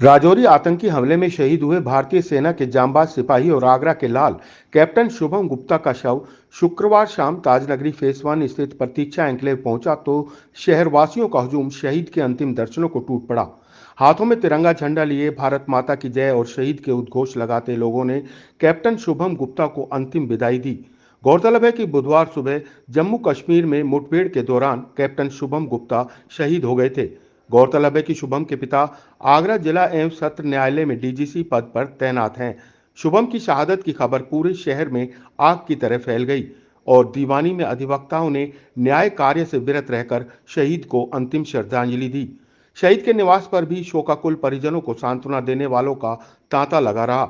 राजौरी आतंकी हमले में शहीद हुए भारतीय सेना के जांबाज सिपाही और आगरा के लाल कैप्टन शुभम गुप्ता का शव शुक्रवार शाम ताजनगरी फेस 1 स्थित प्रतीक्षा एन्क्लेव पहुंचा तो शहरवासियों का हुजूम शहीद के अंतिम दर्शनों को टूट पड़ा। हाथों में तिरंगा झंडा लिए भारत माता की जय और शहीद के उद्घोष लगाते लोगों ने कैप्टन शुभम गुप्ता को अंतिम विदाई दी। गौरतलब है कि बुधवार सुबह जम्मू कश्मीर में मुठभेड़ के दौरान कैप्टन शुभम गुप्ता शहीद हो गए थे। गौरतलब है कि शुभम के पिता आगरा जिला एवं सत्र न्यायालय में डीजीसी पद पर तैनात हैं। शुभम की शहादत की खबर पूरे शहर में आग की तरह फैल गई और दीवानी में अधिवक्ताओं ने न्याय कार्य से विरत रहकर शहीद को अंतिम श्रद्धांजलि दी। शहीद के निवास पर भी शोकाकुल परिजनों को सांत्वना देने वालों का तांता लगा रहा।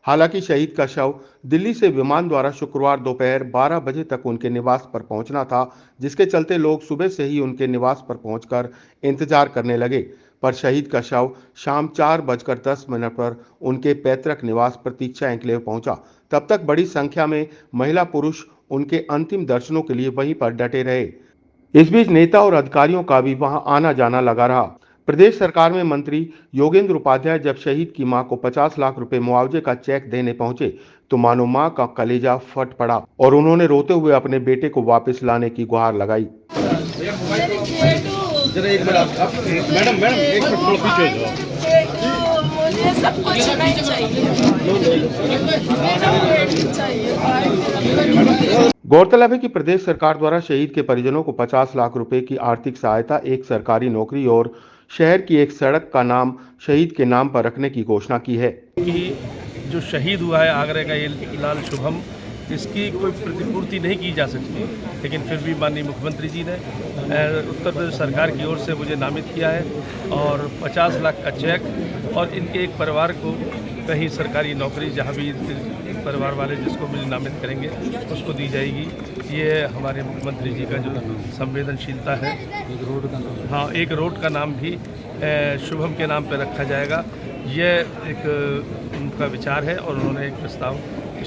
हालांकि शहीद का शव दिल्ली से विमान द्वारा शुक्रवार दोपहर 12 बजे तक उनके निवास पर पहुंचना था, जिसके चलते लोग सुबह से ही उनके निवास पर पहुंचकर इंतजार करने लगे। पर शहीद का शव शाम 4:10 पर उनके पैतृक निवास प्रतीक्षा एन्क्लेव पहुंचा। तब तक बड़ी संख्या में महिला पुरुष उनके अंतिम दर्शनों के लिए वहीं पर डटे रहे। इस बीच नेता और अधिकारियों का भी वहां आना जाना लगा रहा। प्रदेश सरकार में मंत्री योगेंद्र उपाध्याय जब शहीद की मां को 50 लाख रुपए मुआवजे का चेक देने पहुंचे तो मानो मां का कलेजा फट पड़ा और उन्होंने रोते हुए अपने बेटे को वापस लाने की गुहार लगाई। जरा एक मिनट आप मैडम एक मिनट थोड़ा पीछे हो जाओ। मुझे सब कुछ नहीं चाहिए। गौरतलब है कि प्रदेश सरकार द्वारा शहीद के परिजनों को 50 लाख रुपए की आर्थिक सहायता, एक सरकारी नौकरी और शहर की एक सड़क का नाम शहीद के नाम पर रखने की घोषणा की है। कि जो शहीद हुआ है आगरा का ये लाल शुभम, इसकी कोई प्रतिपूर्ति नहीं की जा सकती, लेकिन फिर भी माननीय मुख्यमंत्री जी ने उत्तर प्रदेश सरकार की ओर से मुझे नामित किया है और 50 लाख का चेक और इनके एक परिवार को कहीं सरकारी नौकरी, जहां भी परिवार वाले जिसको भी नामित करेंगे उसको दी जाएगी। ये हमारे मुख्यमंत्री जी का जो संवेदनशीलता है। हाँ, एक रोड का नाम भी शुभम के नाम पर रखा जाएगा। ये एक उनका विचार है और उन्होंने एक प्रस्ताव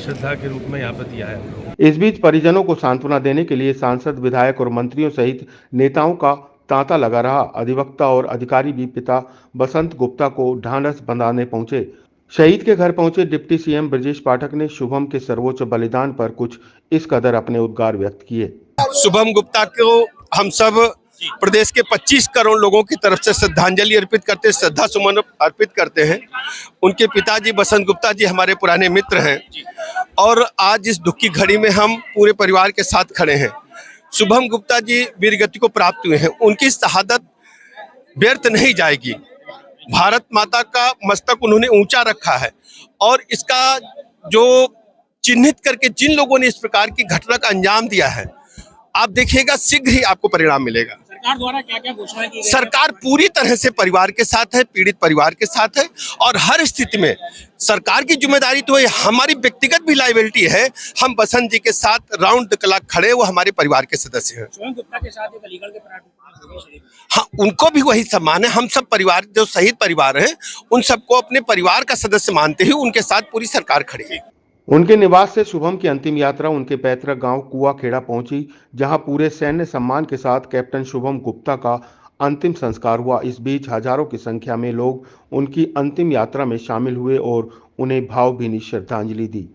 श्रद्धा के रूप में यहाँ पर दिया है। इस बीच परिजनों को सांत्वना देने के लिए सांसद, विधायक और मंत्रियों सहित नेताओं का तांता लगा रहा। अधिवक्ता और अधिकारी भी पिता बसंत गुप्ता को ढांढस बंधाने पहुंचे। शहीद के घर पहुंचे डिप्टी सीएम ब्रजेश पाठक ने शुभम के सर्वोच्च बलिदान पर कुछ इस कदर अपने उद्गार व्यक्त किए। शुभम गुप्ता को हम सब प्रदेश के 25 करोड़ लोगों की तरफ से श्रद्धांजलि अर्पित करते, श्रद्धा सुमन अर्पित करते हैं। उनके पिताजी बसंत गुप्ता जी हमारे पुराने मित्र हैं और आज इस दुख की घड़ी में हम पूरे परिवार के साथ खड़े हैं। शुभम गुप्ता जी वीरगति को प्राप्त हुए हैं, उनकी शहादत व्यर्थ नहीं जाएगी। भारत माता का मस्तक उन्होंने ऊंचा रखा है और इसका जो चिन्हित करके जिन लोगों ने इस प्रकार की घटना का अंजाम दिया है, आप देखिएगा शीघ्र ही आपको परिणाम मिलेगा। सरकार द्वारा क्या-क्या घोषणाएं की गई? सरकार पूरी तरह से परिवार के साथ है, पीड़ित परिवार के साथ है और हर स्थिति में सरकार की जिम्मेदारी तो है, हमारी व्यक्तिगत भी लायबिलिटी है। हम बसंत जी के साथ राउंड द क्लॉक खड़े, वो हमारे परिवार के सदस्य हैं। शुभम गुप्ता के साथ एक अलीगढ़ के प्राण, हाँ, उनको भी वही सम्मान है। हम सब परिवार, जो शहीद परिवार हैं, उन सबको अपने परिवार का सदस्य मानते हुए उनके साथ पूरी सरकार खड़ी है। उनके निवास से शुभम की अंतिम यात्रा उनके पैतृक गांव कुआखेड़ा पहुंची, जहां पूरे सैन्य सम्मान के साथ कैप्टन शुभम गुप्ता का अंतिम संस्कार हुआ। इस बीच हजारों की संख्या में लोग उनकी अंतिम यात्रा में शामिल हुए और उन्हें भावभीनी श्रद्धांजलि दी।